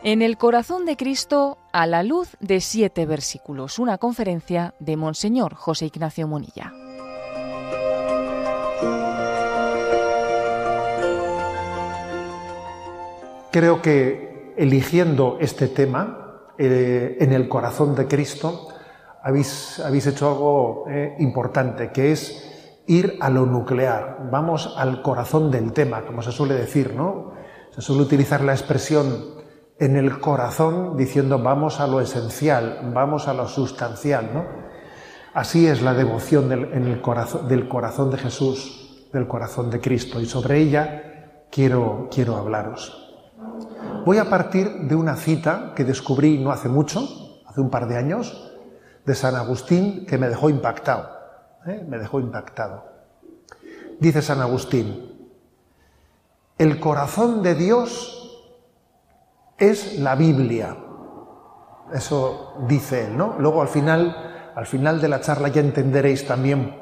En el corazón de Cristo, a la luz de 7 versículos, una conferencia de Monseñor José Ignacio Munilla. Creo que eligiendo este tema, en el corazón de Cristo, habéis hecho algo importante, que es ir a lo nuclear. Vamos al corazón del tema, como se suele decir, ¿no? Se suele utilizar la expresión en el corazón diciendo vamos a lo esencial, vamos a lo sustancial, ¿no? Así es la devoción del corazón de Jesús, del corazón de Cristo, y sobre ella quiero hablaros. Voy a partir de una cita que descubrí no hace mucho, hace un par de años, de San Agustín, que me dejó impactado. Me dejó impactado. Dice San Agustín: el corazón de Dios es la Biblia. Eso dice él, ¿no? Luego al final de la charla ya entenderéis también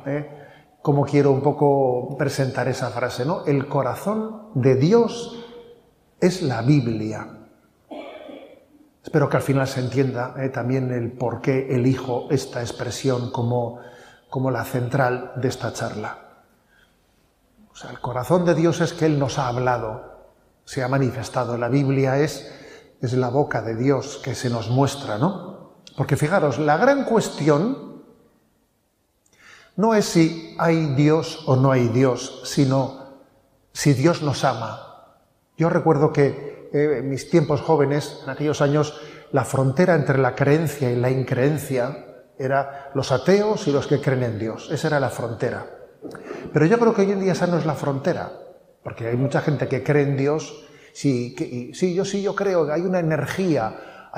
cómo quiero un poco presentar esa frase, ¿no? El corazón de Dios es la Biblia. Espero que al final se entienda también el por qué elijo esta expresión como la central de esta charla. O sea, el corazón de Dios es que Él nos ha hablado, se ha manifestado. La Biblia es la boca de Dios que se nos muestra, ¿no? Porque fijaros, la gran cuestión no es si hay Dios o no hay Dios, sino si Dios nos ama. Yo recuerdo que en mis tiempos jóvenes, en aquellos años, la frontera entre la creencia y la increencia era los ateos y los que creen en Dios. Esa era la frontera. Pero yo creo que hoy en día esa no es la frontera, porque hay mucha gente que cree en Dios. Yo creo que hay una energía.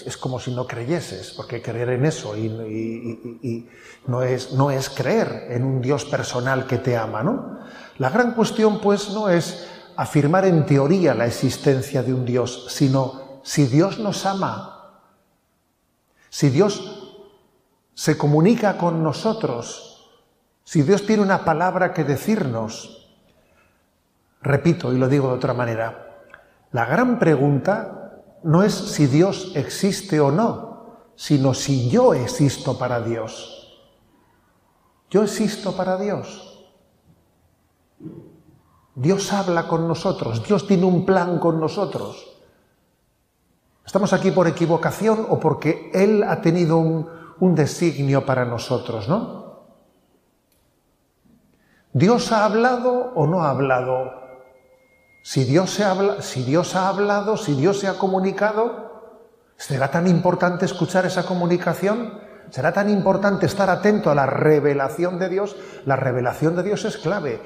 Es como si no creyeses, porque creer en eso y no es creer en un Dios personal que te ama, ¿no? La gran cuestión, pues, no es afirmar en teoría la existencia de un Dios, sino si Dios nos ama, si Dios se comunica con nosotros, si Dios tiene una palabra que decirnos. Repito, y lo digo de otra manera, la gran pregunta no es si Dios existe o no, sino si yo existo para Dios. ¿Yo existo para Dios? Dios habla con nosotros, Dios tiene un plan con nosotros. ¿Estamos aquí por equivocación o porque Él ha tenido un designio para nosotros, no? ¿Dios ha hablado o no ha hablado? Si Dios ha hablado, si Dios se ha comunicado, ¿será tan importante escuchar esa comunicación? ¿Será tan importante estar atento a la revelación de Dios? La revelación de Dios es clave.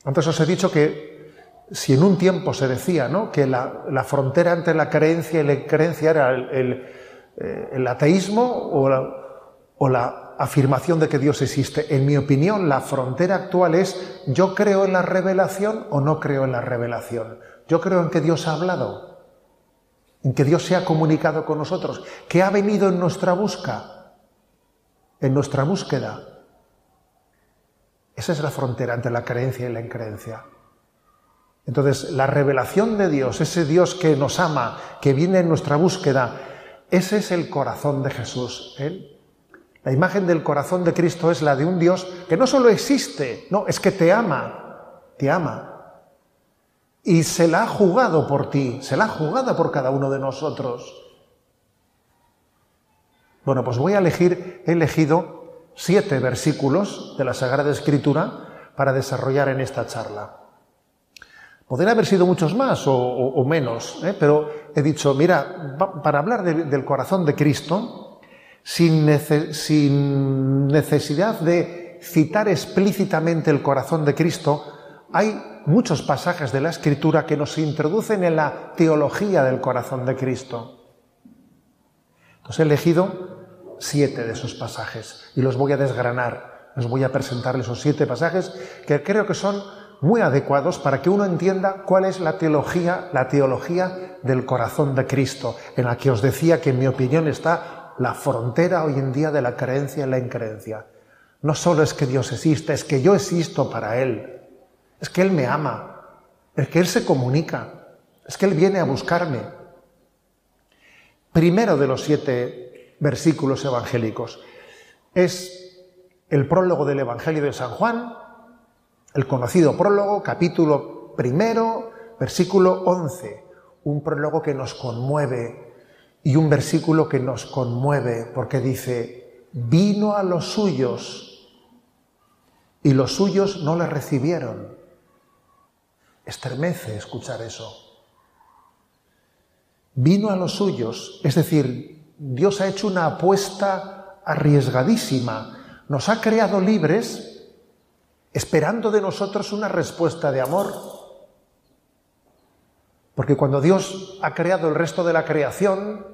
Antes os he dicho que si en un tiempo se decía, ¿no?, que la frontera entre la creencia y la increencia era el ateísmo o la afirmación de que Dios existe, en mi opinión la frontera actual es: ¿yo creo en la revelación o no creo en la revelación? Yo creo en que Dios ha hablado, en que Dios se ha comunicado con nosotros, que ha venido en nuestra búsqueda. Esa es la frontera entre la creencia y la increencia. Entonces, la revelación de Dios, ese Dios que nos ama, que viene en nuestra búsqueda, ese es el corazón de Jesús. La imagen del corazón de Cristo es la de un Dios que no solo existe, no, es que te ama. Y se la ha jugado por ti, se la ha jugado por cada uno de nosotros. Bueno, pues he elegido 7 versículos de la Sagrada Escritura para desarrollar en esta charla. Podrían haber sido muchos más o menos, pero he dicho, mira, para hablar del corazón de Cristo, sin necesidad de citar explícitamente el corazón de Cristo, hay muchos pasajes de la Escritura que nos introducen en la teología del corazón de Cristo. Entonces he elegido 7 de esos pasajes y los voy a desgranar. Les voy a presentarles esos 7 pasajes que creo que son muy adecuados para que uno entienda cuál es la teología del corazón de Cristo, en la que os decía que en mi opinión está la frontera hoy en día de la creencia y la increencia. No solo es que Dios existe, es que yo existo para Él, es que Él me ama, es que Él se comunica. Es que Él viene a buscarme. Primero de los 7 versículos evangélicos. Es el prólogo del Evangelio de San Juan, el conocido prólogo, capítulo 1, versículo 11. Un prólogo que nos conmueve y un versículo que nos conmueve porque dice: vino a los suyos y los suyos no le recibieron. Estremece escuchar eso. Vino a los suyos, es decir, Dios ha hecho una apuesta arriesgadísima. Nos ha creado libres, esperando de nosotros una respuesta de amor. Porque cuando Dios ha creado el resto de la creación,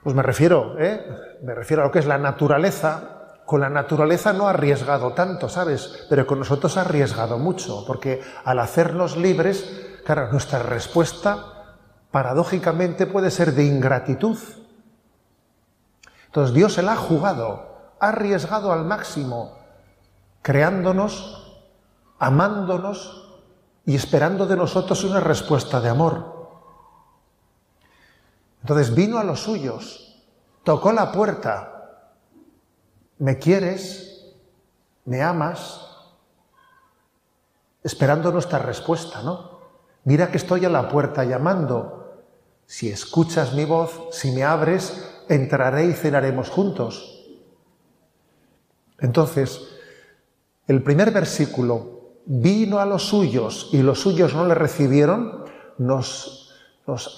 pues me refiero a lo que es la naturaleza. Con la naturaleza no ha arriesgado tanto, ¿sabes? Pero con nosotros ha arriesgado mucho, porque al hacernos libres, claro, nuestra respuesta paradójicamente puede ser de ingratitud. Entonces Dios se la ha jugado, ha arriesgado al máximo, creándonos, amándonos y esperando de nosotros una respuesta de amor. Entonces vino a los suyos, tocó la puerta. ¿Me quieres? ¿Me amas? Esperando nuestra respuesta, ¿no? Mira que estoy a la puerta llamando. Si escuchas mi voz, si me abres, entraré y cenaremos juntos. Entonces, el primer versículo, vino a los suyos y los suyos no le recibieron, nos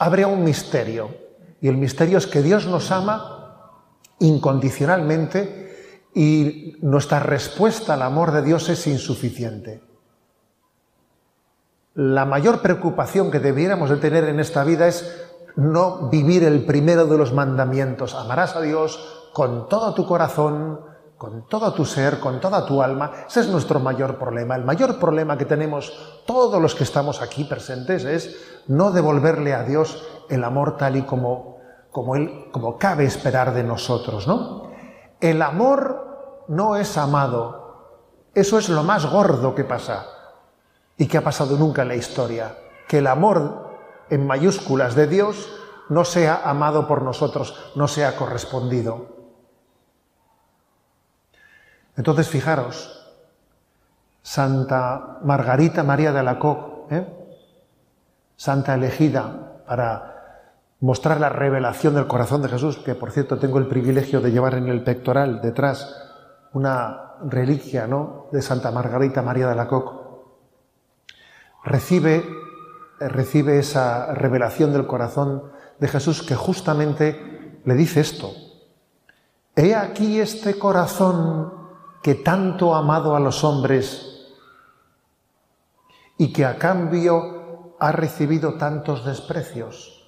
abre a un misterio. Y el misterio es que Dios nos ama incondicionalmente y nuestra respuesta al amor de Dios es insuficiente. La mayor preocupación que debiéramos de tener en esta vida es no vivir el primero de los mandamientos. Amarás a Dios con todo tu corazón, con todo tu ser, con toda tu alma. Ese es nuestro mayor problema. El mayor problema que tenemos todos los que estamos aquí presentes es no devolverle a Dios el amor tal y como cabe esperar de nosotros, ¿no? El amor no es amado. Eso es lo más gordo que pasa y que ha pasado nunca en la historia. Que el amor en mayúsculas de Dios no sea amado por nosotros, no sea correspondido. Entonces, fijaros, Santa Margarita María de Alacoque, santa elegida para mostrar la revelación del corazón de Jesús, que por cierto tengo el privilegio de llevar en el pectoral detrás una reliquia, ¿no?, de Santa Margarita María de Alacoque, recibe esa revelación del corazón de Jesús que justamente le dice esto: he aquí este corazón que tanto ha amado a los hombres y que a cambio ha recibido tantos desprecios.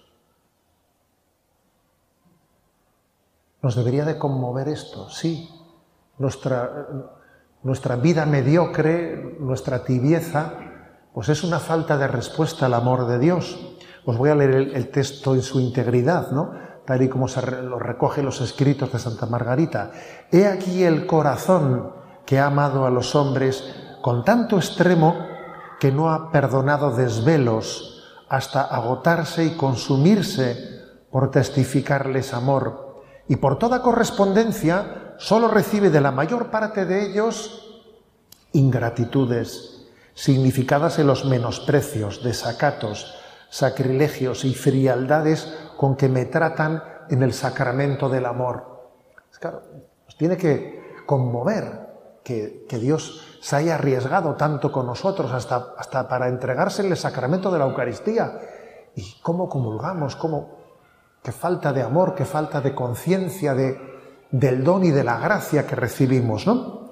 Nos debería de conmover esto, sí. Nuestra vida mediocre, nuestra tibieza, pues es una falta de respuesta al amor de Dios. Os voy a leer el texto en su integridad, ¿no?, tal y como lo recogen los escritos de Santa Margarita. He aquí el corazón que ha amado a los hombres con tanto extremo que no ha perdonado desvelos hasta agotarse y consumirse por testificarles amor. Y por toda correspondencia solo recibe de la mayor parte de ellos ingratitudes, significadas en los menosprecios, desacatos, sacrilegios y frialdades con que me tratan en el sacramento del amor. Claro, nos tiene que conmover que Dios se haya arriesgado tanto con nosotros hasta para entregarse en el sacramento de la Eucaristía. ¿Y cómo comulgamos? Qué falta de amor, qué falta de conciencia del don y de la gracia que recibimos, ¿no?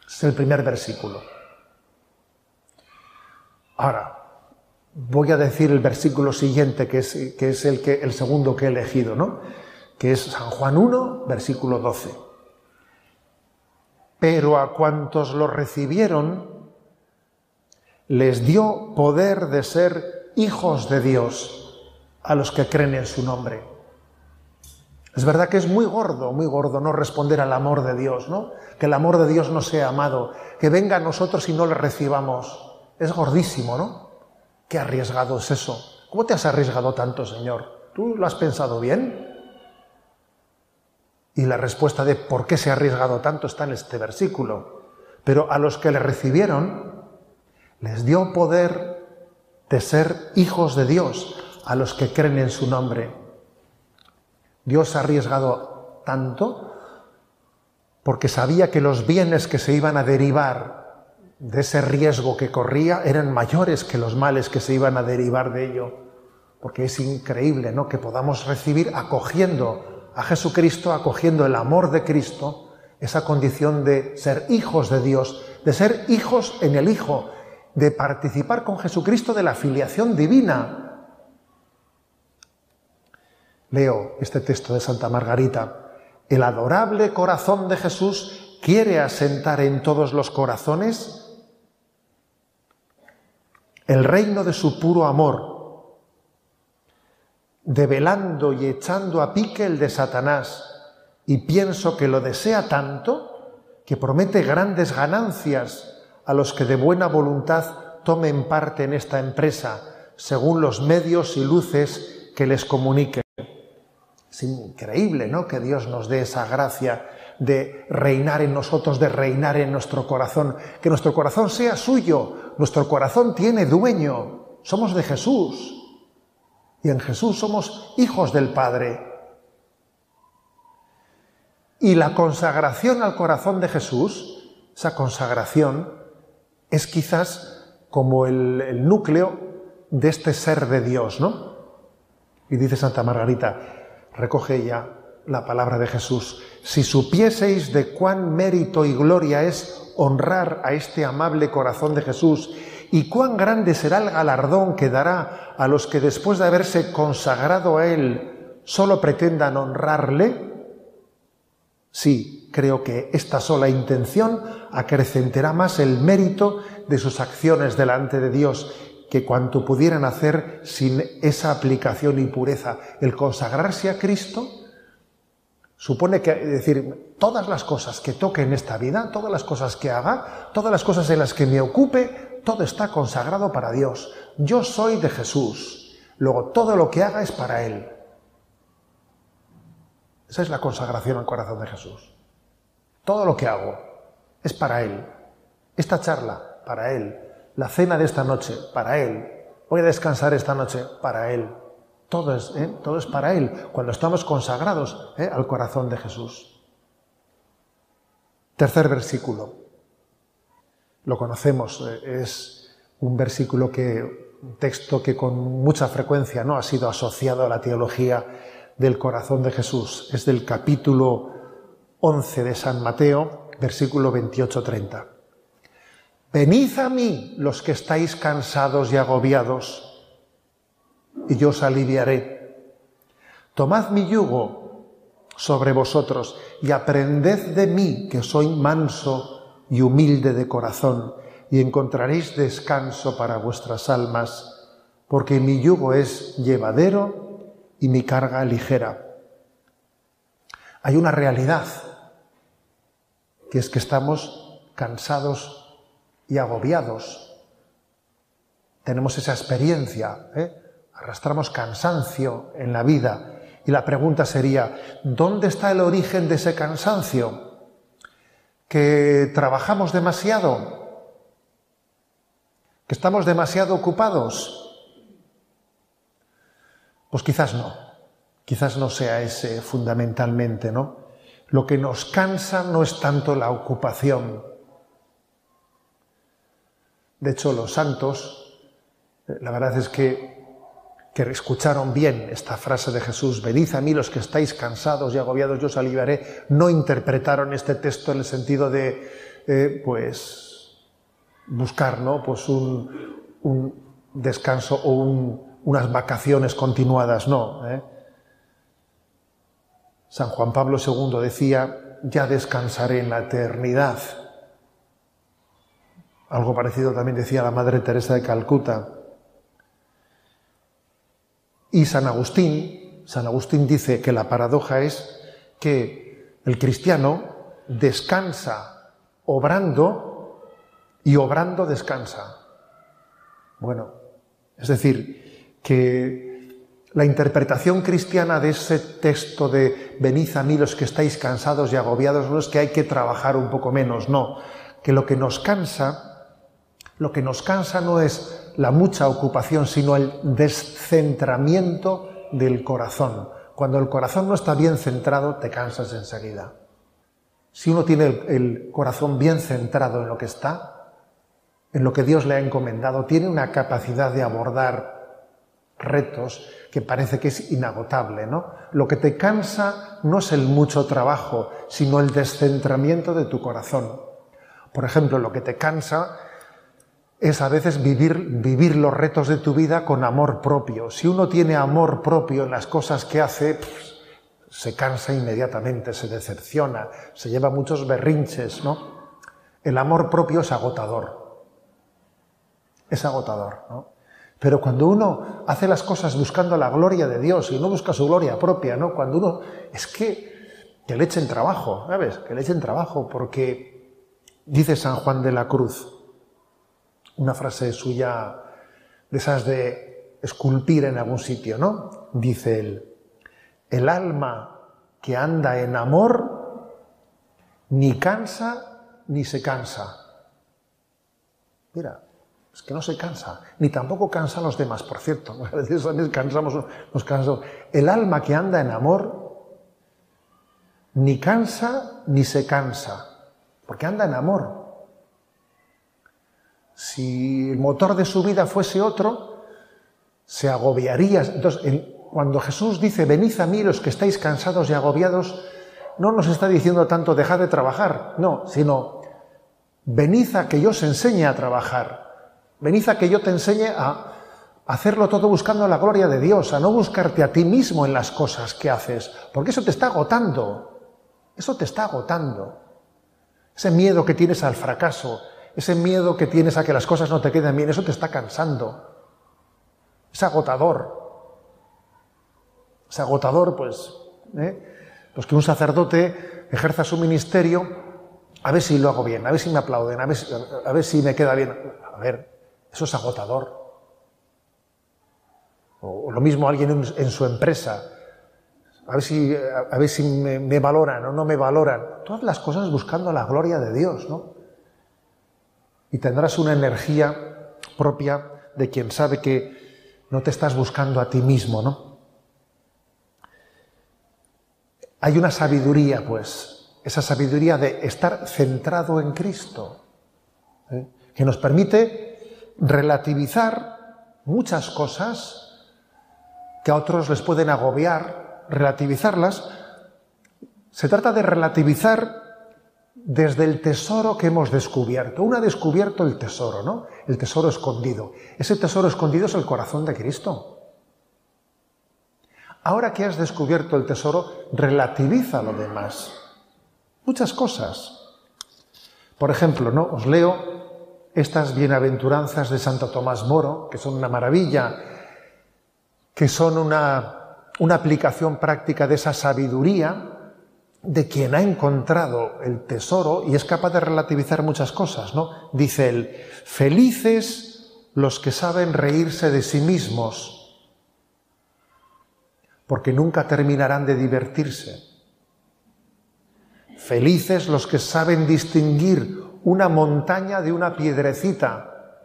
Es el primer versículo. Ahora, voy a decir el versículo siguiente, que es el segundo que he elegido, ¿no?, que es San Juan 1, versículo 12. Pero a cuantos lo recibieron, les dio poder de ser hijos de Dios, a los que creen en su nombre. Es verdad que es muy gordo no responder al amor de Dios, ¿no? Que el amor de Dios no sea amado, que venga a nosotros y no le recibamos. Es gordísimo, ¿no? ¿Qué arriesgado es eso? ¿Cómo te has arriesgado tanto, Señor? ¿Tú lo has pensado bien? Y la respuesta de por qué se ha arriesgado tanto está en este versículo. Pero a los que le recibieron, les dio poder de ser hijos de Dios, a los que creen en su nombre. Dios ha arriesgado tanto porque sabía que los bienes que se iban a derivar de ese riesgo que corría eran mayores que los males que se iban a derivar de ello. Porque es increíble, ¿no?, que podamos recibir, acogiendo a Jesucristo, acogiendo el amor de Cristo, esa condición de ser hijos de Dios, de ser hijos en el Hijo, de participar con Jesucristo de la filiación divina. Leo este texto de Santa Margarita. El adorable corazón de Jesús quiere asentar en todos los corazones el reino de su puro amor, develando y echando a pique el de Satanás, y pienso que lo desea tanto que promete grandes ganancias a los que de buena voluntad tomen parte en esta empresa, según los medios y luces que les comuniquen. Es increíble, ¿no?, que Dios nos dé esa gracia de reinar en nosotros, de reinar en nuestro corazón, que nuestro corazón sea suyo. Nuestro corazón tiene dueño, somos de Jesús, y en Jesús somos hijos del Padre. Y la consagración al corazón de Jesús, esa consagración, es quizás como el núcleo de este ser de Dios, ¿no? Y dice Santa Margarita, recoge ella la palabra de Jesús: si supieseis de cuán mérito y gloria es honrar a este amable corazón de Jesús, y cuán grande será el galardón que dará a los que después de haberse consagrado a Él solo pretendan honrarle, sí, creo que esta sola intención acrecentará más el mérito de sus acciones delante de Dios que cuanto pudieran hacer sin esa aplicación y pureza. El consagrarse a Cristo supone que, es decir, todas las cosas que toque en esta vida, todas las cosas que haga, todas las cosas en las que me ocupe, todo está consagrado para Dios. Yo soy de Jesús, luego todo lo que haga es para Él. Esa es la consagración al corazón de Jesús. Todo lo que hago es para Él. Esta charla, para Él. La cena de esta noche, para Él. Voy a descansar esta noche, para Él. Todo es para Él, cuando estamos consagrados al corazón de Jesús. Tercer versículo. Lo conocemos, es un versículo un texto que con mucha frecuencia, ¿no?, ha sido asociado a la teología del corazón de Jesús. Es del capítulo 11 de San Mateo, versículo 28-30. Venid a mí los que estáis cansados y agobiados, y yo os aliviaré. Tomad mi yugo sobre vosotros y aprended de mí, que soy manso y humilde de corazón, y encontraréis descanso para vuestras almas, porque mi yugo es llevadero y mi carga ligera. Hay una realidad, que es que estamos cansados y agobiados. Tenemos esa experiencia, arrastramos cansancio en la vida. Y la pregunta sería, ¿dónde está el origen de ese cansancio? ¿Que trabajamos demasiado? ¿Que estamos demasiado ocupados? Pues quizás no sea ese fundamentalmente, ¿no? Lo que nos cansa no es tanto la ocupación. De hecho, los santos, la verdad es que escucharon bien esta frase de Jesús: venid a mí los que estáis cansados y agobiados, yo os aliviaré. No interpretaron este texto en el sentido de, buscar, ¿no?, pues un descanso o unas vacaciones continuadas, no. San Juan Pablo II decía: ya descansaré en la eternidad. Algo parecido también decía la Madre Teresa de Calcuta. Y San Agustín dice que la paradoja es que el cristiano descansa obrando y obrando descansa. Bueno, es decir, que la interpretación cristiana de ese texto de venid a mí los que estáis cansados y agobiados no es que hay que trabajar un poco menos, no, que lo que nos cansa no es la mucha ocupación, sino el descentramiento del corazón. Cuando el corazón no está bien centrado, te cansas enseguida. Si uno tiene el corazón bien centrado en lo que está, en lo que Dios le ha encomendado, tiene una capacidad de abordar retos que parece que es inagotable, ¿no? Lo que te cansa no es el mucho trabajo, sino el descentramiento de tu corazón. Por ejemplo, lo que te cansa es a veces vivir los retos de tu vida con amor propio. Si uno tiene amor propio en las cosas que hace, se cansa inmediatamente, se decepciona, se lleva muchos berrinches, ¿no? El amor propio es agotador. Es agotador, ¿no? Pero cuando uno hace las cosas buscando la gloria de Dios y no busca su gloria propia, ¿no? Cuando uno... Es que le echen trabajo, ¿sabes? Que le echen trabajo, porque dice San Juan de la Cruz, una frase suya de esas de esculpir en algún sitio, ¿no? Dice él, el alma que anda en amor ni cansa ni se cansa. Mira, es que no se cansa, ni tampoco cansa a los demás, por cierto. A veces nos cansamos. El alma que anda en amor ni cansa ni se cansa, porque anda en amor. Si el motor de su vida fuese otro, se agobiaría. Entonces, cuando Jesús dice, venid a mí los que estáis cansados y agobiados, no nos está diciendo tanto dejad de trabajar, no, sino venid a que yo os enseñe a trabajar, venid a que yo te enseñe a hacerlo todo buscando la gloria de Dios, a no buscarte a ti mismo en las cosas que haces, porque eso te está agotando, Ese miedo que tienes al fracaso, ese miedo que tienes a que las cosas no te queden bien, eso te está cansando. Es agotador. Es agotador, pues que un sacerdote ejerza su ministerio, a ver si lo hago bien, a ver si me aplauden, a ver si me queda bien. A ver, eso es agotador. O lo mismo alguien en su empresa, a ver si me valoran o no me valoran. Todas las cosas buscando la gloria de Dios, ¿no? Y tendrás una energía propia de quien sabe que no te estás buscando a ti mismo, ¿no? Hay una sabiduría, pues, esa sabiduría de estar centrado en Cristo, que nos permite relativizar muchas cosas que a otros les pueden agobiar, relativizarlas. Se trata de relativizar desde el tesoro que hemos descubierto. Uno ha descubierto el tesoro, ¿no? El tesoro escondido. Ese tesoro escondido es el corazón de Cristo. Ahora que has descubierto el tesoro, relativiza lo demás. Muchas cosas. Por ejemplo, ¿no? Os leo estas bienaventuranzas de Santo Tomás Moro, que son una maravilla, que son una aplicación práctica de esa sabiduría de quien ha encontrado el tesoro y es capaz de relativizar muchas cosas, ¿no? Dice él, felices los que saben reírse de sí mismos, porque nunca terminarán de divertirse. Felices los que saben distinguir una montaña de una piedrecita,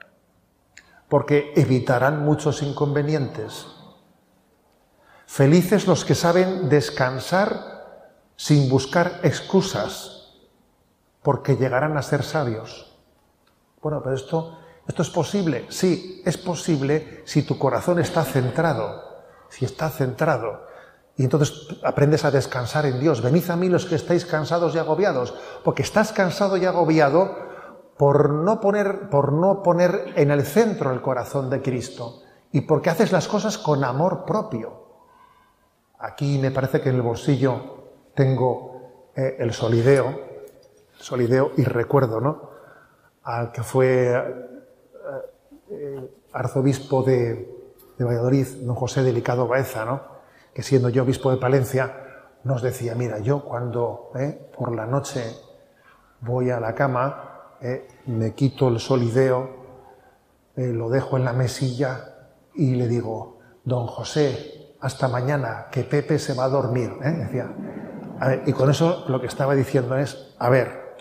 porque evitarán muchos inconvenientes. Felices los que saben descansar sin buscar excusas, porque llegarán a ser sabios. Bueno, pero esto es posible. Sí, es posible si tu corazón está centrado. Si está centrado. Y entonces aprendes a descansar en Dios. Venid a mí los que estáis cansados y agobiados, porque estás cansado y agobiado por no poner en el centro el corazón de Cristo y porque haces las cosas con amor propio. Aquí me parece que en el bolsillo tengo el solideo y recuerdo, ¿no?, al que fue arzobispo de Valladolid, don José Delicado Baeza, ¿no?, que siendo yo obispo de Palencia nos decía, mira, yo cuando por la noche voy a la cama, me quito el solideo lo dejo en la mesilla y le digo, don José, hasta mañana, que Pepe se va a dormir. Decía, a ver, y con eso lo que estaba diciendo es, a ver,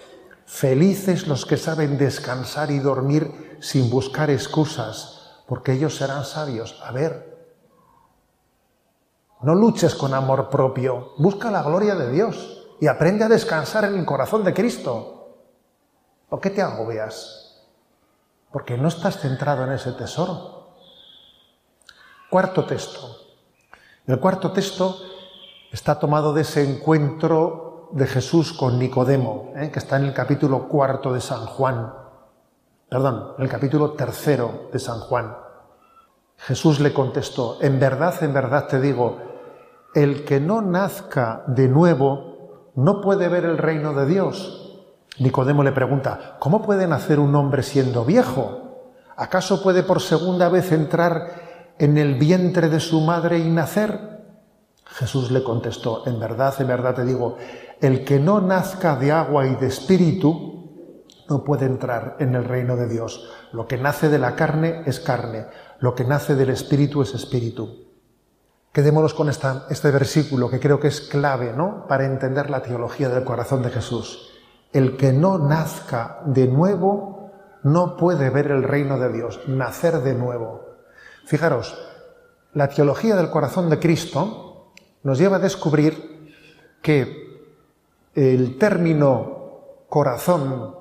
felices los que saben descansar y dormir sin buscar excusas, porque ellos serán sabios. A ver, no luches con amor propio, busca la gloria de Dios y aprende a descansar en el corazón de Cristo. ¿Por qué te agobias? Porque no estás centrado en ese tesoro. Cuarto texto. El cuarto texto está tomado de ese encuentro de Jesús con Nicodemo, que está en el capítulo 4 de San Juan. Perdón, en el capítulo 3 de San Juan. Jesús le contestó, en verdad te digo, el que no nazca de nuevo no puede ver el reino de Dios. Nicodemo le pregunta, ¿cómo puede nacer un hombre siendo viejo? ¿Acaso puede por segunda vez entrar en el vientre de su madre y nacer? Jesús le contestó, en verdad te digo, el que no nazca de agua y de espíritu no puede entrar en el reino de Dios. Lo que nace de la carne es carne, lo que nace del espíritu es espíritu. Quedémonos con este versículo que creo que es clave, ¿no?, para entender la teología del corazón de Jesús. El que no nazca de nuevo no puede ver el reino de Dios, nacer de nuevo. Fijaros, la teología del corazón de Cristo nos lleva a descubrir que el término corazón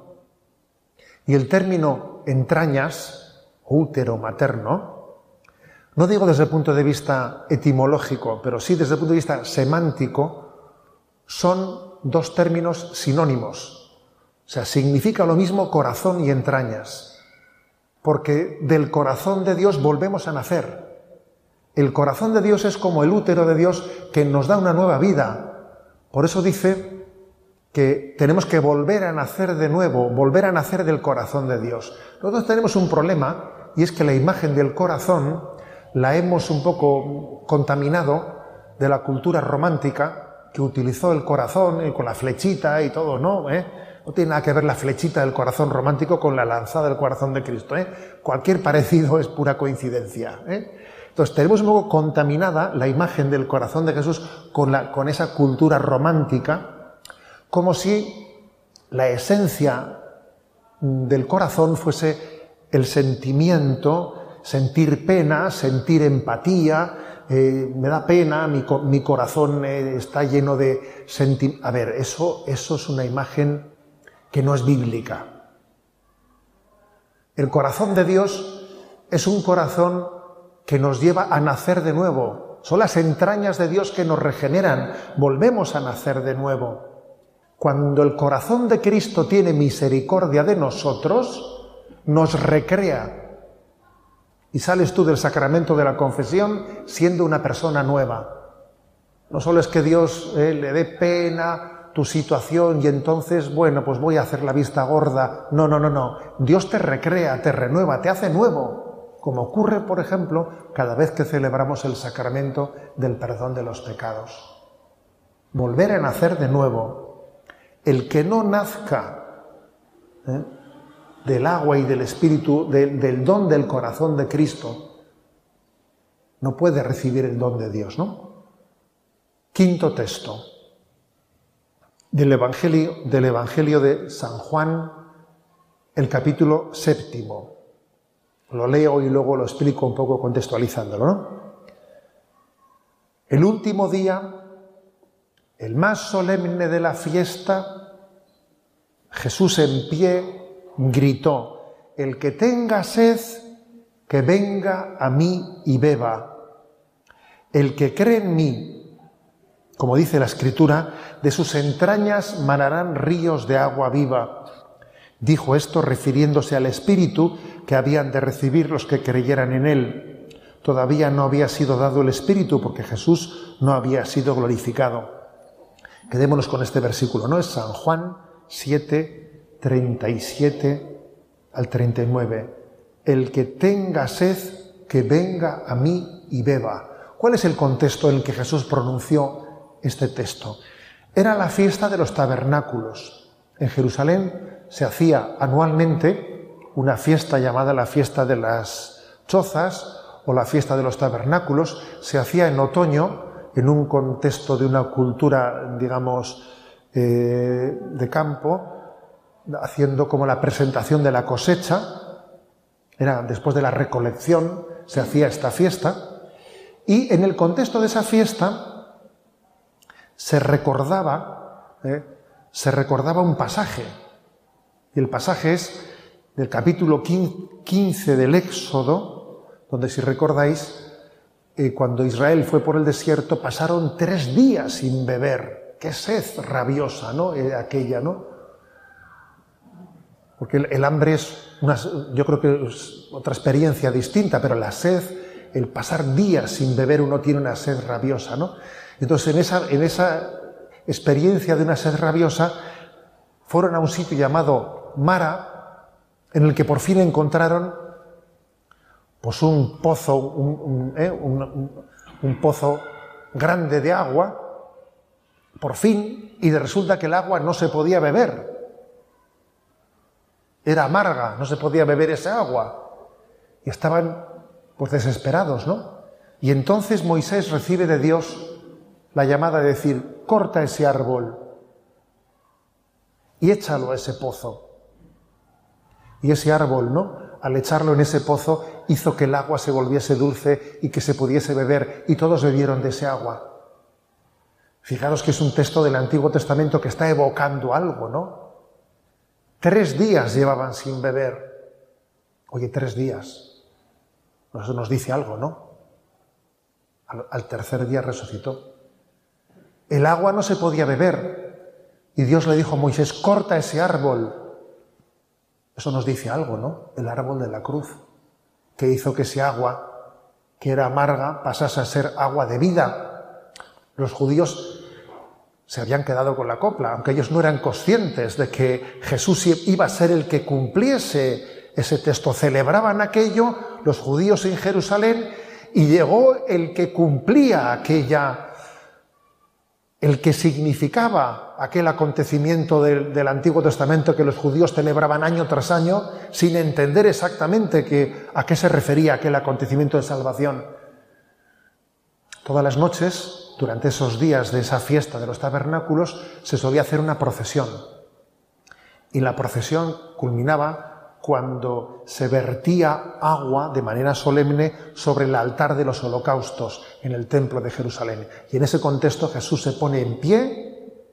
y el término entrañas, útero materno, no digo desde el punto de vista etimológico, pero sí desde el punto de vista semántico, son dos términos sinónimos. O sea, significa lo mismo corazón y entrañas, porque del corazón de Dios volvemos a nacer. El corazón de Dios es como el útero de Dios que nos da una nueva vida. Por eso dice que tenemos que volver a nacer de nuevo, volver a nacer del corazón de Dios. Nosotros tenemos un problema, y es que la imagen del corazón la hemos un poco contaminado de la cultura romántica, que utilizó el corazón con la flechita y todo, ¿no? No tiene nada que ver la flechita del corazón romántico con la lanzada del corazón de Cristo. Cualquier parecido es pura coincidencia. Entonces tenemos un poco contaminada la imagen del corazón de Jesús con esa cultura romántica, como si la esencia del corazón fuese el sentimiento, sentir pena, sentir empatía, me da pena, mi corazón está lleno de sentimientos. A ver, eso es una imagen que no es bíblica. El corazón de Dios es un corazón que nos lleva a nacer de nuevo. Son las entrañas de Dios que nos regeneran. Volvemos a nacer de nuevo. Cuando el corazón de Cristo tiene misericordia de nosotros, nos recrea. Y sales tú del sacramento de la confesión siendo una persona nueva. No solo es que Dios le dé pena tu situación y entonces, bueno, pues voy a hacer la vista gorda. No. Dios te recrea, te renueva, te hace nuevo. Como ocurre, por ejemplo, cada vez que celebramos el sacramento del perdón de los pecados. Volver a nacer de nuevo. El que no nazca del agua y del espíritu, del don del corazón de Cristo, no puede recibir el don de Dios, ¿no? Quinto texto. Del Evangelio de San Juan, el capítulo 7. Lo leo y luego lo explico un poco contextualizándolo, ¿no? El último día, el más solemne de la fiesta, Jesús en pie gritó, el que tenga sed, que venga a mí y beba. El que cree en mí, como dice la Escritura, de sus entrañas manarán ríos de agua viva. Dijo esto refiriéndose al Espíritu que habían de recibir los que creyeran en él. Todavía no había sido dado el Espíritu porque Jesús no había sido glorificado. Quedémonos con este versículo, ¿no? Es San Juan 7, 37 al 39. El que tenga sed, que venga a mí y beba. ¿Cuál es el contexto en el que Jesús pronunció este texto? Era la fiesta de los tabernáculos. En Jerusalén se hacía anualmente una fiesta llamada la fiesta de las chozas o la fiesta de los tabernáculos. Se hacía en otoño, en un contexto de una cultura, digamos, de campo, haciendo como la presentación de la cosecha. Era después de la recolección, se hacía esta fiesta, y en el contexto de esa fiesta se recordaba un pasaje, y el pasaje es del capítulo 15 del Éxodo, donde, si recordáis, cuando Israel fue por el desierto, pasaron 3 días sin beber. Qué sed rabiosa, ¿no? Aquella, ¿no? Porque el hambre es yo creo que es otra experiencia distinta, pero la sed, el pasar días sin beber, uno tiene una sed rabiosa, ¿no? Entonces, en esa experiencia de una sed rabiosa, fueron a un sitio llamado Mara, en el que por fin encontraron pues un pozo, un pozo grande de agua, por fin, y resulta que el agua no se podía beber. Era amarga, no se podía beber esa agua. Y estaban pues desesperados, ¿no? Y entonces Moisés recibe de Dios la llamada de decir: corta ese árbol y échalo a ese pozo. Y ese árbol, ¿no?, al echarlo en ese pozo, hizo que el agua se volviese dulce y que se pudiese beber, y todos bebieron de ese agua. Fijaros que es un texto del Antiguo Testamento que está evocando algo, ¿no? 3 días llevaban sin beber. Oye, 3 días. Eso nos dice algo, ¿no? Al tercer día resucitó. El agua no se podía beber. Y Dios le dijo a Moisés: corta ese árbol. Eso nos dice algo, ¿no? El árbol de la cruz, que hizo que ese agua, que era amarga, pasase a ser agua de vida. Los judíos se habían quedado con la copla, aunque ellos no eran conscientes de que Jesús iba a ser el que cumpliese ese texto. Celebraban aquello los judíos en Jerusalén, y llegó el que cumplía el que significaba aquel acontecimiento del Antiguo Testamento que los judíos celebraban año tras año, sin entender exactamente a qué se refería aquel acontecimiento de salvación. Todas las noches, durante esos días de esa fiesta de los tabernáculos, se solía hacer una procesión. Y la procesión culminaba cuando se vertía agua de manera solemne sobre el altar de los holocaustos en el templo de Jerusalén. Y en ese contexto Jesús se pone en pie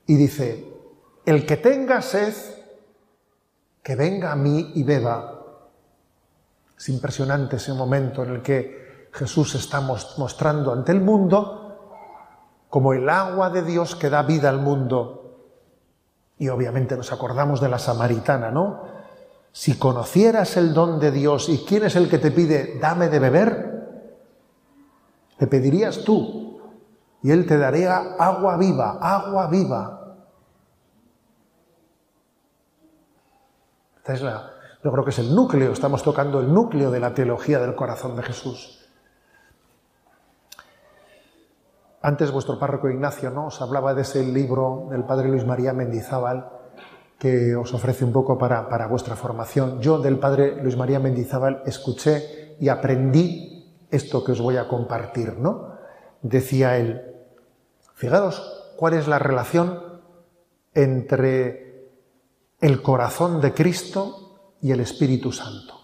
y dice: el que tenga sed, que venga a mí y beba. Es impresionante ese momento en el que Jesús está mostrando ante el mundo como el agua de Dios que da vida al mundo. Y obviamente nos acordamos de la samaritana, ¿no? Si conocieras el don de Dios y quién es el que te pide: dame de beber, le pedirías tú y Él te daría agua viva, agua viva. Yo creo que es el núcleo, estamos tocando el núcleo de la teología del corazón de Jesús. Antes vuestro párroco Ignacio, ¿no?, os hablaba de ese libro del padre Luis María Mendizábal, que os ofrece un poco para vuestra formación. Yo del padre Luis María Mendizábal escuché y aprendí esto que os voy a compartir, ¿no? Decía él: fijaros cuál es la relación entre el corazón de Cristo y el Espíritu Santo.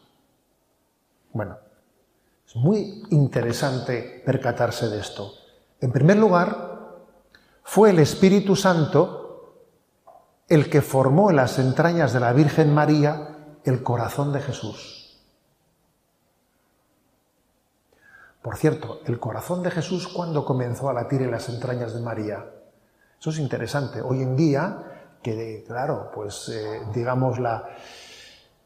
Bueno, es muy interesante percatarse de esto. En primer lugar, fue el Espíritu Santo el que formó en las entrañas de la Virgen María el corazón de Jesús. Por cierto, el corazón de Jesús, ¿cuándo comenzó a latir en las entrañas de María? Eso es interesante. Hoy en día, que claro, pues digamos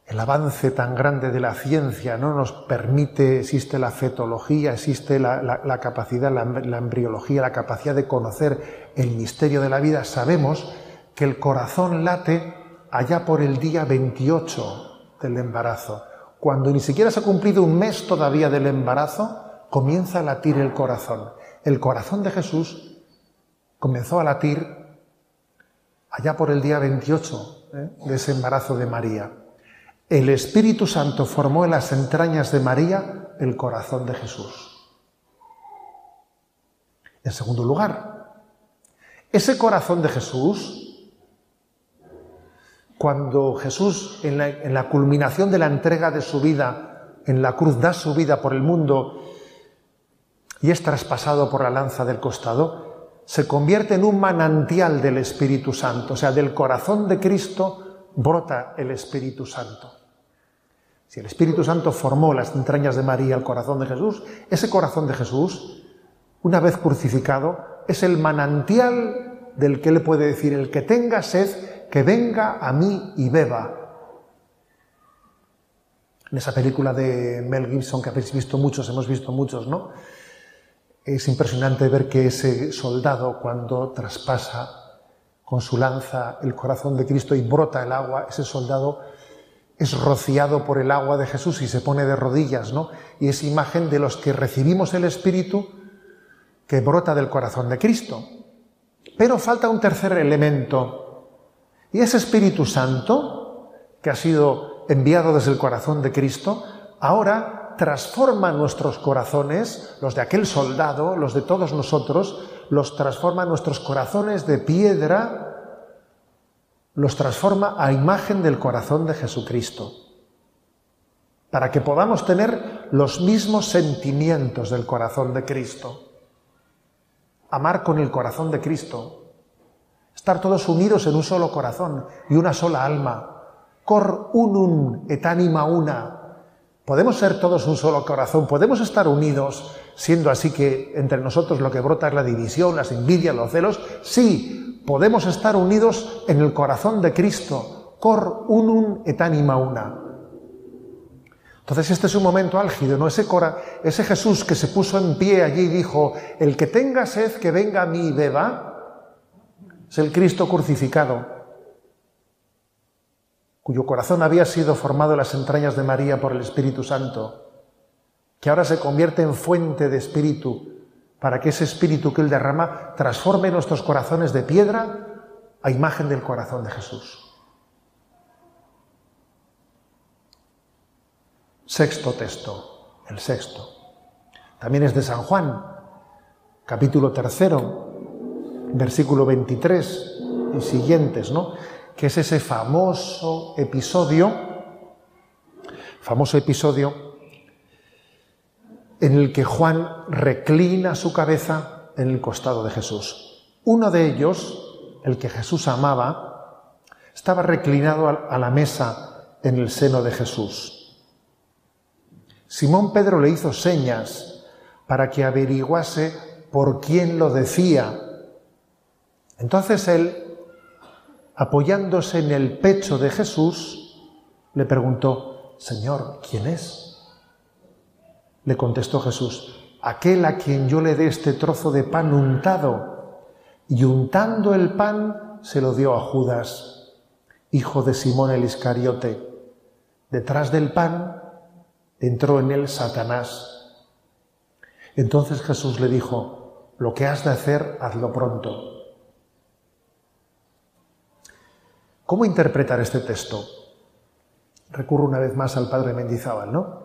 el avance tan grande de la ciencia no nos permite, existe la fetología, existe la capacidad, la embriología, la capacidad de conocer el misterio de la vida. Sabemos que el corazón late allá por el día 28 del embarazo. Cuando ni siquiera se ha cumplido un mes todavía del embarazo, comienza a latir el corazón. El corazón de Jesús comenzó a latir allá por el día 28 de ese embarazo de María. el Espíritu Santo formó en las entrañas de María el corazón de Jesús. En segundo lugar, ese corazón de Jesús, cuando Jesús en la culminación de la entrega de su vida en la cruz da su vida por el mundo y es traspasado por la lanza del costado, se convierte en un manantial del Espíritu Santo. O sea, del corazón de Cristo brota el Espíritu Santo. Si el Espíritu Santo formó las entrañas de María, el corazón de Jesús, ese corazón de Jesús, una vez crucificado, es el manantial del que le puede decir: el que tenga sed, que venga a mí y beba. En esa película de Mel Gibson, que habéis visto muchos, hemos visto muchos, ¿no? Es impresionante ver que ese soldado, cuando traspasa con su lanza el corazón de Cristo y brota el agua, ese soldado es rociado por el agua de Jesús y se pone de rodillas, ¿no? Y es imagen de los que recibimos el Espíritu que brota del corazón de Cristo. Pero falta un tercer elemento, y ese Espíritu Santo, que ha sido enviado desde el corazón de Cristo, ahora transforma nuestros corazones, los de aquel soldado, los de todos nosotros, los transforma nuestros corazones de piedra, los transforma a imagen del corazón de Jesucristo, para que podamos tener los mismos sentimientos del corazón de Cristo, amar con el corazón de Cristo, estar todos unidos en un solo corazón y una sola alma, cor unum et anima una. Podemos ser todos un solo corazón, podemos estar unidos, siendo así que entre nosotros lo que brota es la división, las envidias, los celos. Sí, podemos estar unidos en el corazón de Cristo, cor unum et anima una. Entonces este es un momento álgido, ¿no? Ese Jesús que se puso en pie allí y dijo: el que tenga sed, que venga a mí y beba, es el Cristo crucificado, cuyo corazón había sido formado en las entrañas de María por el Espíritu Santo, que ahora se convierte en fuente de Espíritu, para que ese Espíritu que Él derrama transforme nuestros corazones de piedra a imagen del corazón de Jesús. Sexto texto, el sexto. También es de San Juan, capítulo 3, versículo 23 y siguientes, ¿no? Que es ese famoso episodio en el que Juan reclina su cabeza en el costado de Jesús. Uno de ellos, el que Jesús amaba, estaba reclinado a la mesa en el seno de Jesús. Simón Pedro le hizo señas para que averiguase por quién lo decía. Entonces él, apoyándose en el pecho de Jesús, le preguntó: Señor, ¿quién es? Le contestó Jesús: aquel a quien yo le dé este trozo de pan untado. Y untando el pan se lo dio a Judas, hijo de Simón el Iscariote. Detrás del pan entró en él Satanás. Entonces Jesús le dijo: lo que has de hacer, hazlo pronto. ¿Cómo interpretar este texto? Recurro una vez más al padre Mendizábal, ¿no?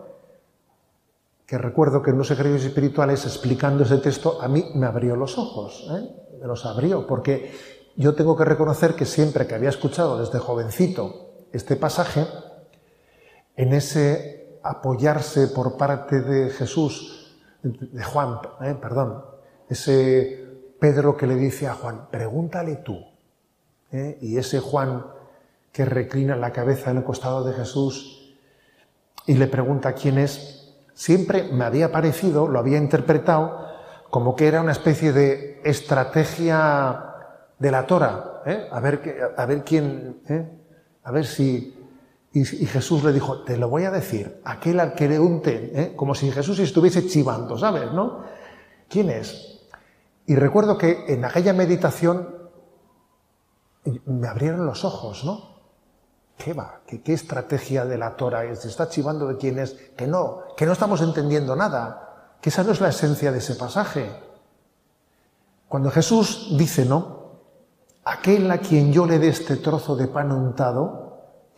Que recuerdo que en los ejercicios espirituales, explicando ese texto, a mí me abrió los ojos, me los abrió, porque yo tengo que reconocer que siempre que había escuchado desde jovencito este pasaje, en ese apoyarse por parte de Jesús, de Juan, ese Pedro que le dice a Juan: pregúntale tú, y ese Juan que reclina la cabeza en el costado de Jesús y le pregunta quién es, siempre me había parecido, lo había interpretado como que era una especie de estrategia delatora, a ver quién, a ver si... Y Jesús le dijo: te lo voy a decir, aquel al que le unte, como si Jesús estuviese chivando, ¿sabes, no? ¿Quién es? Y recuerdo que en aquella meditación me abrieron los ojos, ¿no? ¿Qué va? ¿Qué estrategia delatora es? ¿Se está chivando de quién es? Que no estamos entendiendo nada, que esa no es la esencia de ese pasaje. Cuando Jesús dice, ¿no?, aquel a quien yo le dé este trozo de pan untado,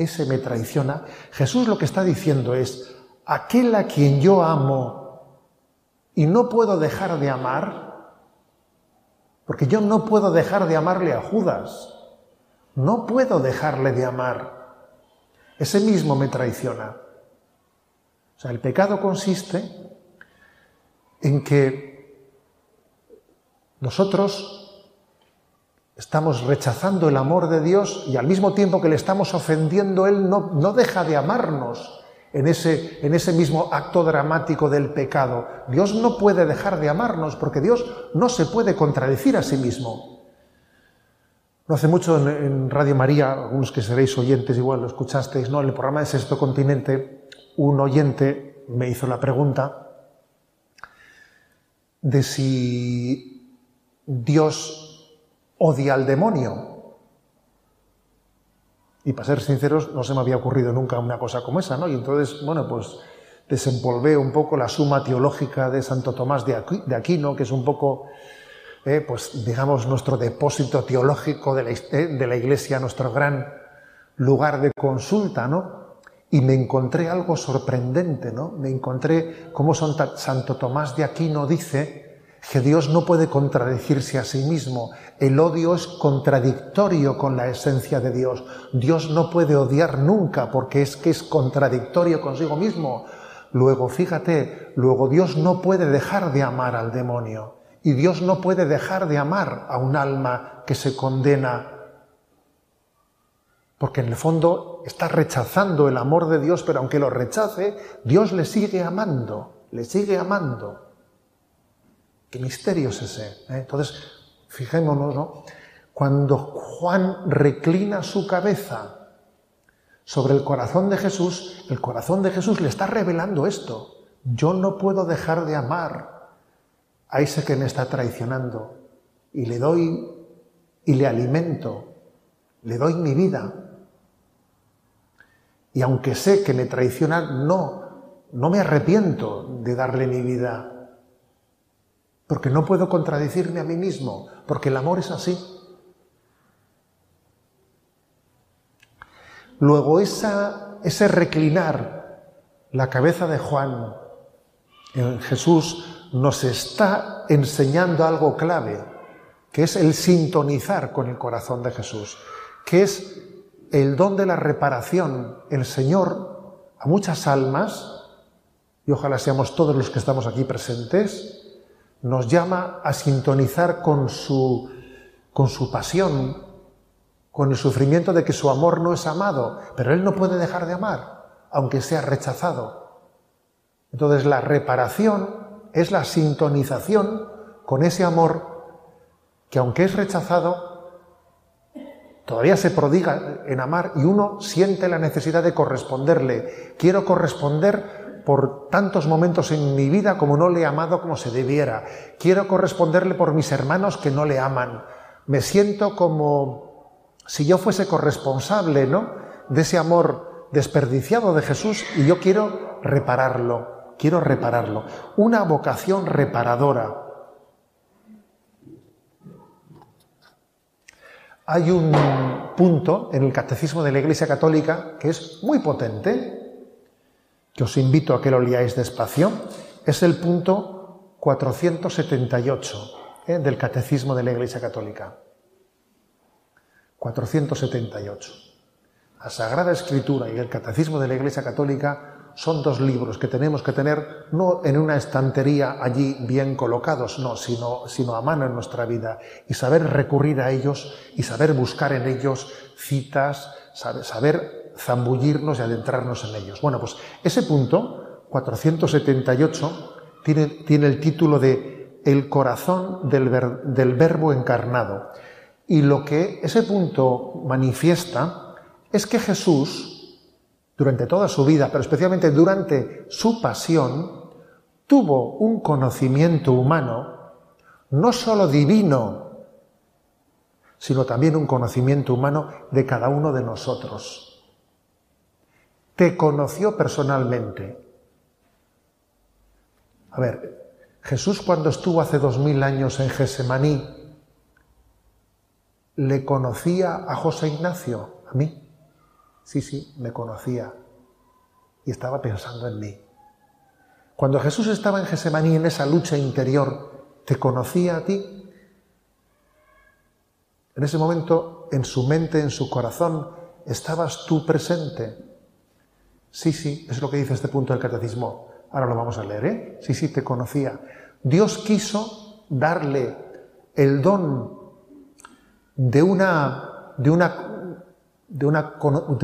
ese me traiciona, Jesús lo que está diciendo es, aquel a quien yo amo y no puedo dejar de amar, porque yo no puedo dejar de amarle a Judas, no puedo dejarle de amar, ese mismo me traiciona. O sea, el pecado consiste en que nosotros estamos rechazando el amor de Dios y al mismo tiempo que le estamos ofendiendo, Él no deja de amarnos en ese mismo acto dramático del pecado. Dios no puede dejar de amarnos porque Dios no se puede contradecir a sí mismo. No hace mucho en Radio María, algunos que seréis oyentes igual lo escuchasteis, ¿no? En el programa de Sexto Continente, un oyente me hizo la pregunta de si Dios odia al demonio. Y para ser sinceros, no se me había ocurrido nunca una cosa como esa, ¿no? Y entonces, bueno, pues desempolvé un poco la suma teológica de Santo Tomás de Aquino, que es un poco, pues digamos, nuestro depósito teológico de la Iglesia, nuestro gran lugar de consulta, ¿no? Y me encontré algo sorprendente, ¿no? Me encontré cómo Santo Tomás de Aquino dice que Dios no puede contradecirse a sí mismo. El odio es contradictorio con la esencia de Dios. Dios no puede odiar nunca porque es que es contradictorio consigo mismo. Luego, fíjate, Dios no puede dejar de amar al demonio y Dios no puede dejar de amar a un alma que se condena, porque en el fondo está rechazando el amor de Dios, pero aunque lo rechace, Dios le sigue amando, le sigue amando. ¿Qué misterio es ese? Entonces, fijémonos, ¿no? Cuando Juan reclina su cabeza sobre el corazón de Jesús le está revelando esto. Yo no puedo dejar de amar a ese que me está traicionando. Y le doy y le alimento, le doy mi vida. Y aunque sé que me traiciona, no me arrepiento de darle mi vida. Porque no puedo contradecirme a mí mismo, porque el amor es así. Luego ese reclinar la cabeza de Juan en Jesús nos está enseñando algo clave, que es el sintonizar con el corazón de Jesús, que es el don de la reparación. El Señor a muchas almas, y ojalá seamos todos los que estamos aquí presentes, nos llama a sintonizar con su pasión, con el sufrimiento de que su amor no es amado, pero Él no puede dejar de amar, aunque sea rechazado. Entonces la reparación es la sintonización con ese amor que, aunque es rechazado, todavía se prodiga en amar y uno siente la necesidad de corresponderle. Quiero corresponder por tantos momentos en mi vida como no le he amado como se debiera. Quiero corresponderle por mis hermanos que no le aman. Me siento como si yo fuese corresponsable, ¿no?, de ese amor desperdiciado de Jesús y yo quiero repararlo. Una vocación reparadora. Hay un punto en el Catecismo de la Iglesia Católica que es muy potente, que os invito a que lo leáis despacio. Es el punto 478 del Catecismo de la Iglesia Católica. 478. La Sagrada Escritura y el Catecismo de la Iglesia Católica son dos libros que tenemos que tener no en una estantería allí bien colocados, no, sino a mano en nuestra vida y saber recurrir a ellos y saber buscar en ellos citas, saber zambullirnos y adentrarnos en ellos. Bueno, pues ese punto, 478, tiene el título de El corazón del Verbo encarnado. Y lo que ese punto manifiesta es que Jesús, durante toda su vida, pero especialmente durante su pasión, tuvo un conocimiento humano, no solo divino, sino también un conocimiento humano de cada uno de nosotros. Te conoció personalmente. A ver, Jesús cuando estuvo hace 2000 años en Getsemaní, ¿le conocía a José Ignacio? ¿A mí? Sí, me conocía y estaba pensando en mí. Cuando Jesús estaba en Getsemaní, en esa lucha interior, ¿te conocía a ti? En ese momento, en su mente, en su corazón, ¿estabas tú presente? Sí, es lo que dice este punto del catecismo. Ahora lo vamos a leer, ¿eh? Sí, te conocía. Dios quiso darle el don de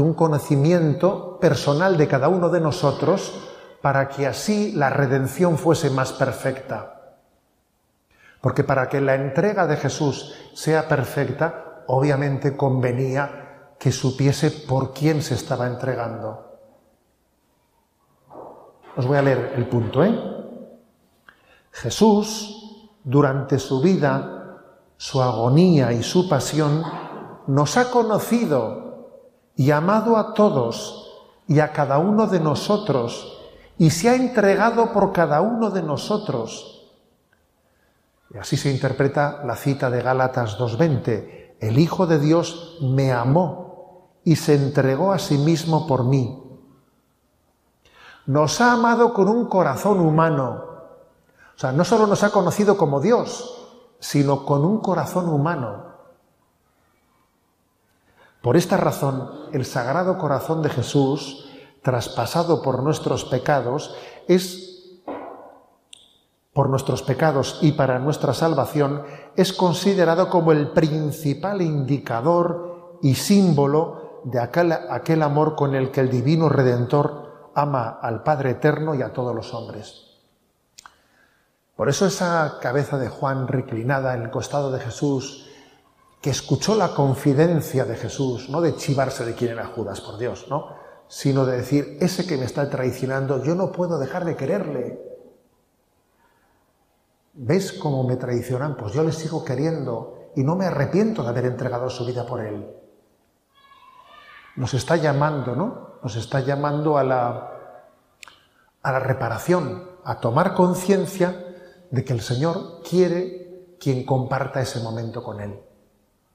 un conocimiento personal de cada uno de nosotros para que así la redención fuese más perfecta. Porque para que la entrega de Jesús sea perfecta, obviamente convenía que supiese por quién se estaba entregando. Os voy a leer el punto, ¿eh? Jesús, durante su vida, su agonía y su pasión, nos ha conocido y amado a todos y a cada uno de nosotros, y se ha entregado por cada uno de nosotros. Y así se interpreta la cita de Gálatas 2:20. El Hijo de Dios me amó y se entregó a sí mismo por mí. Nos ha amado con un corazón humano. O sea, no solo nos ha conocido como Dios, sino con un corazón humano. Por esta razón, el Sagrado Corazón de Jesús, traspasado por nuestros pecados, por nuestros pecados y para nuestra salvación, es considerado como el principal indicador y símbolo de aquel amor con el que el Divino Redentor ama al Padre Eterno y a todos los hombres. Por eso esa cabeza de Juan reclinada en el costado de Jesús, que escuchó la confidencia de Jesús, no de chivarse de quién era Judas, por Dios, ¿no?, sino de decir, ese que me está traicionando, yo no puedo dejar de quererle. ¿Ves cómo me traicionan? Pues yo le sigo queriendo y no me arrepiento de haber entregado su vida por él. Nos está llamando, ¿no? Nos está llamando a la reparación, a tomar conciencia de que el Señor quiere quien comparta ese momento con Él.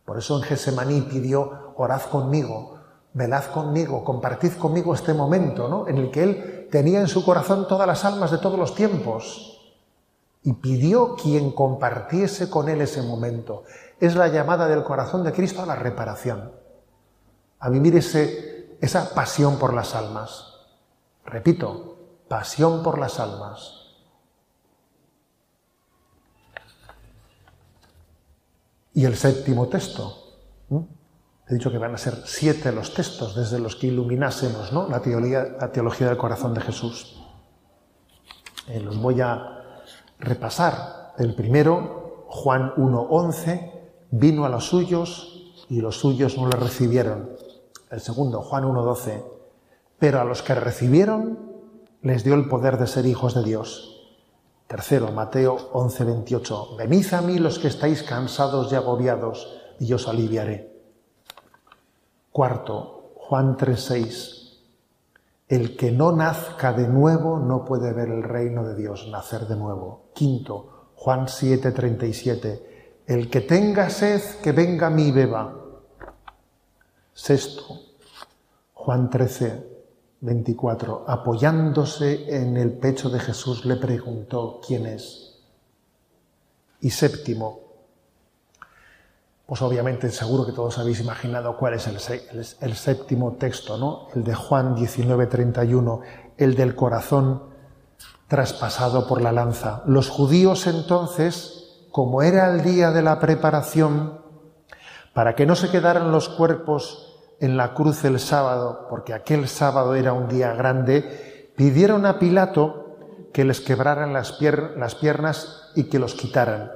Por eso en Getsemaní pidió, orad conmigo, velad conmigo, compartid conmigo este momento, ¿no?, en el que Él tenía en su corazón todas las almas de todos los tiempos. Y pidió quien compartiese con Él ese momento. Es la llamada del corazón de Cristo a la reparación, a vivir esa pasión por las almas. Repito, pasión por las almas. Y el séptimo texto. He dicho que van a ser 7 los textos desde los que iluminásemos, ¿no?, la teología del corazón de Jesús. Los voy a repasar. El primero, Juan 1:11, vino a los suyos y los suyos no le recibieron. El segundo, Juan 1:12, pero a los que recibieron les dio el poder de ser hijos de Dios. Tercero, Mateo 11:28, venid a mí los que estáis cansados y agobiados, y yo os aliviaré. Cuarto, Juan 3:6, el que no nazca de nuevo no puede ver el reino de Dios, nacer de nuevo. Quinto, Juan 7:37, el que tenga sed, que venga a mí y beba. Sexto, Juan 13:24, apoyándose en el pecho de Jesús, le preguntó, ¿quién es? Y séptimo, pues obviamente seguro que todos habéis imaginado cuál es el séptimo texto, ¿no? El de Juan 19:31, el del corazón traspasado por la lanza. Los judíos entonces, como era el día de la preparación, para que no se quedaran los cuerpos en la cruz el sábado, porque aquel sábado era un día grande, pidieron a Pilato que les quebraran las piernas y que los quitaran.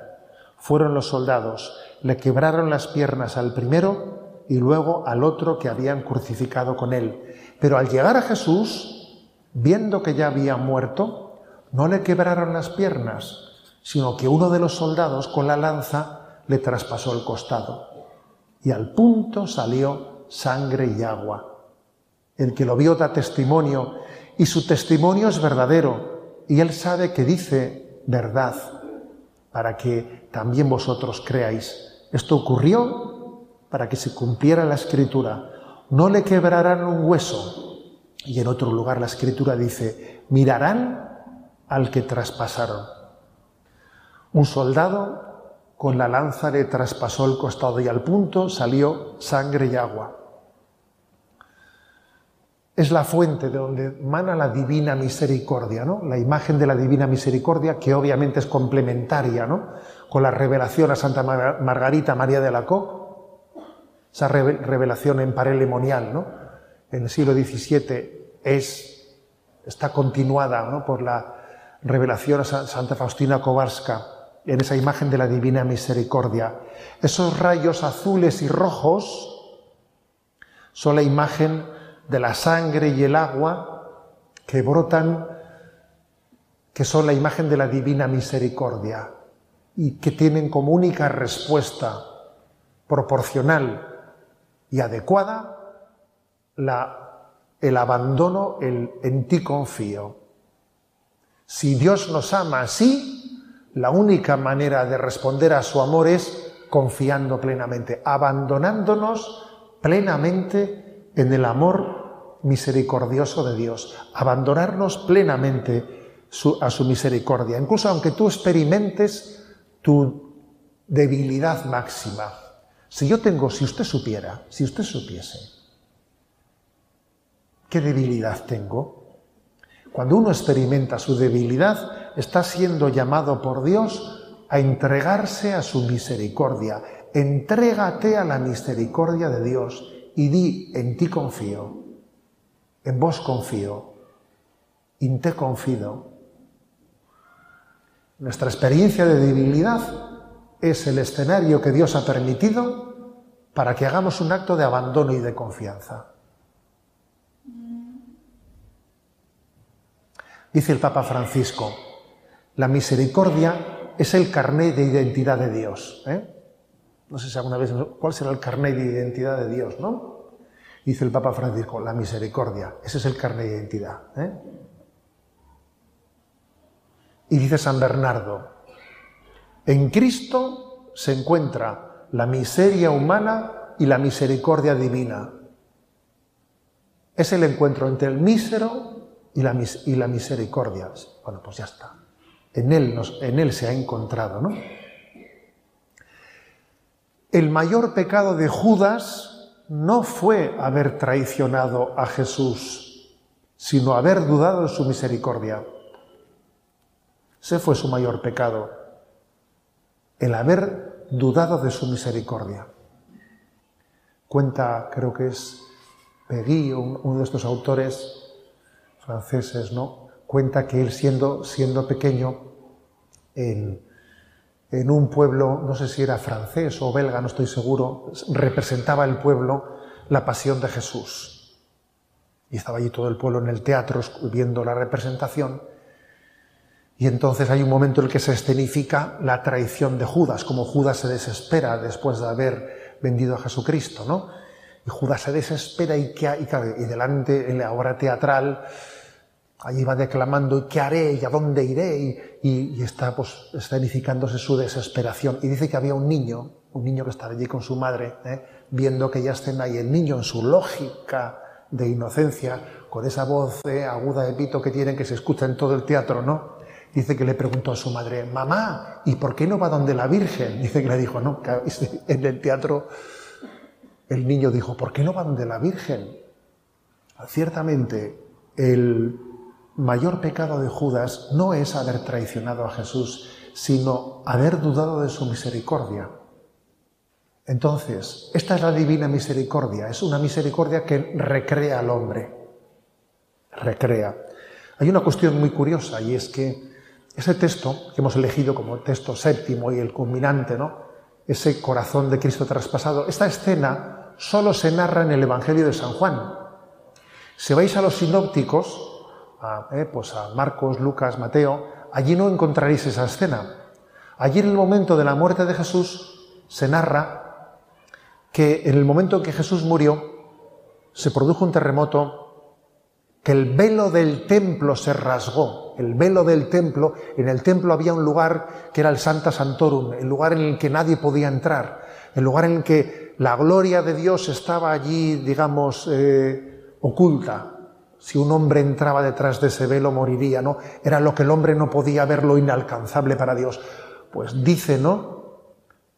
Fueron los soldados, le quebraron las piernas al primero y luego al otro que habían crucificado con él. Pero al llegar a Jesús, viendo que ya había muerto, no le quebraron las piernas, sino que uno de los soldados con la lanza le traspasó el costado. Y al punto salió sangre y agua. El que lo vio da testimonio, y su testimonio es verdadero, y él sabe que dice verdad, para que también vosotros creáis. Esto ocurrió para que se cumpliera la Escritura. no le quebrarán un hueso. Y en otro lugar la Escritura dice, mirarán al que traspasaron. Un soldado con la lanza le traspasó el costado y al punto salió sangre y agua. Es la fuente de donde emana la divina misericordia, ¿no? La imagen de la divina misericordia, que obviamente es complementaria, ¿no?, con la revelación a Santa Margarita María de Alacoque, esa revelación en parelemonial, ¿no?, en el siglo XVII está continuada, ¿no?, por la revelación a Santa Faustina Kowalska, en esa imagen de la divina misericordia. Esos rayos azules y rojos son la imagen de la sangre y el agua que brotan, que son la imagen de la divina misericordia y que tienen como única respuesta proporcional y adecuada el abandono, el en ti confío. Si Dios nos ama así, la única manera de responder a su amor es confiando plenamente, abandonándonos plenamente en el amor misericordioso de Dios, abandonarnos plenamente a su misericordia, incluso aunque tú experimentes tu debilidad máxima. Si usted supiese, ¿qué debilidad tengo? Cuando uno experimenta su debilidad, está siendo llamado por Dios a entregarse a su misericordia. Entrégate a la misericordia de Dios y di, en ti confío, en vos confío, in te confido. Nuestra experiencia de debilidad es el escenario que Dios ha permitido para que hagamos un acto de abandono y de confianza. Dice el Papa Francisco, la misericordia es el carnet de identidad de Dios. No sé si alguna vez, ¿cuál será el carnet de identidad de Dios, no? Dice el Papa Francisco, la misericordia, ese es el carnet de identidad. Y dice San Bernardo, en Cristo se encuentra la miseria humana y la misericordia divina. Es el encuentro entre el mísero y la misericordia. Bueno, pues ya está. En él se ha encontrado, ¿no? El mayor pecado de Judas no fue haber traicionado a Jesús, sino haber dudado de su misericordia. Ese fue su mayor pecado, el haber dudado de su misericordia. Cuenta, creo que es Peggy, uno de estos autores franceses, ¿no? Cuenta que él siendo pequeño en un pueblo, no sé si era francés o belga, no estoy seguro, representaba el pueblo la pasión de Jesús. Y estaba allí todo el pueblo en el teatro viendo la representación. Y entonces hay un momento en el que se escenifica la traición de Judas, como Judas se desespera después de haber vendido a Jesucristo, ¿no? Y Judas se desespera y delante, en la obra teatral, allí va declamando, ¿y qué haré? ¿Y a dónde iré? Y está pues escenificándose su desesperación. Y dice que había un niño que estaba allí con su madre, viendo aquella escena, y el niño en su lógica de inocencia, con esa voz aguda de pito que tiene, que se escucha en todo el teatro, ¿no? Dice que le preguntó a su madre, mamá, ¿y por qué no va donde la Virgen? Dice que le dijo, no, en el teatro el niño dijo, ¿por qué no va donde la Virgen? Ciertamente, el mayor pecado de Judas no es haber traicionado a Jesús, sino haber dudado de su misericordia. Entonces, esta es la divina misericordia, es una misericordia que recrea al hombre. Recrea. Hay una cuestión muy curiosa, y es que ese texto que hemos elegido como texto séptimo y el culminante, ¿no?, ese corazón de Cristo traspasado, esta escena solo se narra en el Evangelio de San Juan. Si vais a los sinópticos, a Marcos, Lucas, Mateo, allí no encontraréis esa escena. Allí en el momento de la muerte de Jesús se narra que en el momento en que Jesús murió se produjo un terremoto, que el velo del templo se rasgó. El velo del templo, en el templo había un lugar que era el Sancta Sanctorum, el lugar en el que nadie podía entrar, el lugar en el que la gloria de Dios estaba allí, digamos, oculta. Si un hombre entraba detrás de ese velo moriría, ¿no? Era lo que el hombre no podía ver, lo inalcanzable para Dios. Pues dice, ¿no?,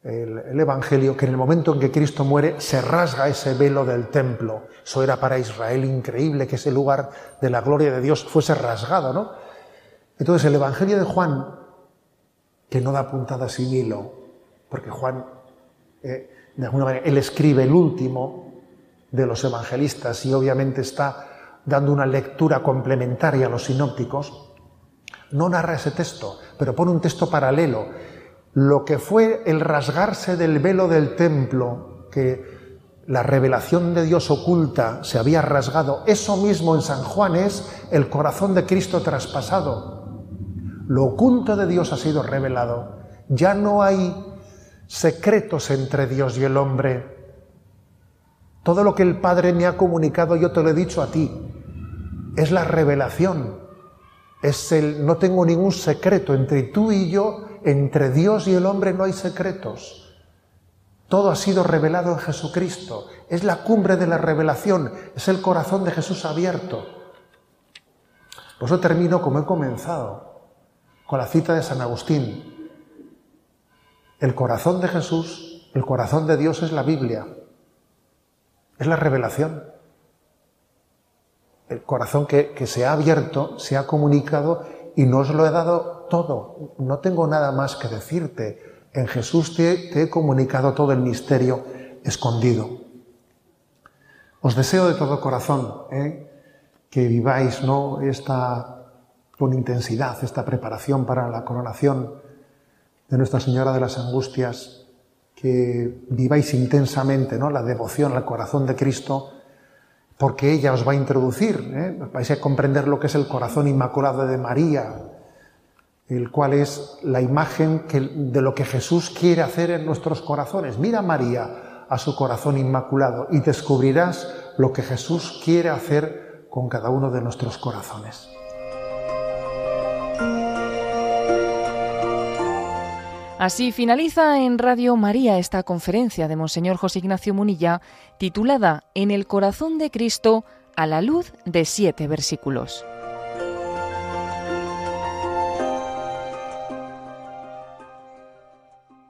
el Evangelio, que en el momento en que Cristo muere se rasga ese velo del templo. Eso era para Israel increíble, que ese lugar de la gloria de Dios fuese rasgado, ¿no? Entonces el Evangelio de Juan, que no da puntada sin hilo, porque Juan, de alguna manera, él escribe el último de los evangelistas y obviamente está dando una lectura complementaria a los sinópticos, no narra ese texto, pero pone un texto paralelo. Lo que fue el rasgarse del velo del templo, que la revelación de Dios oculta se había rasgado, eso mismo en San Juan es el corazón de Cristo traspasado. Lo oculto de Dios ha sido revelado. Ya no hay secretos entre Dios y el hombre. Todo lo que el Padre me ha comunicado yo te lo he dicho a ti. Es la revelación. No tengo ningún secreto entre tú y yo. Entre Dios y el hombre no hay secretos. Todo ha sido revelado en Jesucristo. Es la cumbre de la revelación. Es el corazón de Jesús abierto. Por eso termino como he comenzado, con la cita de San Agustín. El corazón de Jesús, el corazón de Dios es la Biblia. Es la revelación. El corazón que se ha abierto, se ha comunicado y no os lo he dado todo. No tengo nada más que decirte. En Jesús te he comunicado todo el misterio escondido. Os deseo de todo corazón que viváis, ¿no?, con intensidad esta preparación para la coronación de Nuestra Señora de las Angustias, que viváis intensamente, ¿no?, la devoción al corazón de Cristo, porque ella os va a introducir, vais a comprender lo que es el corazón inmaculado de María, el cual es la imagen de lo que Jesús quiere hacer en nuestros corazones. Mira, María, a su corazón inmaculado y descubrirás lo que Jesús quiere hacer con cada uno de nuestros corazones. Así finaliza en Radio María esta conferencia de Monseñor José Ignacio Munilla, titulada En el corazón de Cristo, a la luz de 7 versículos.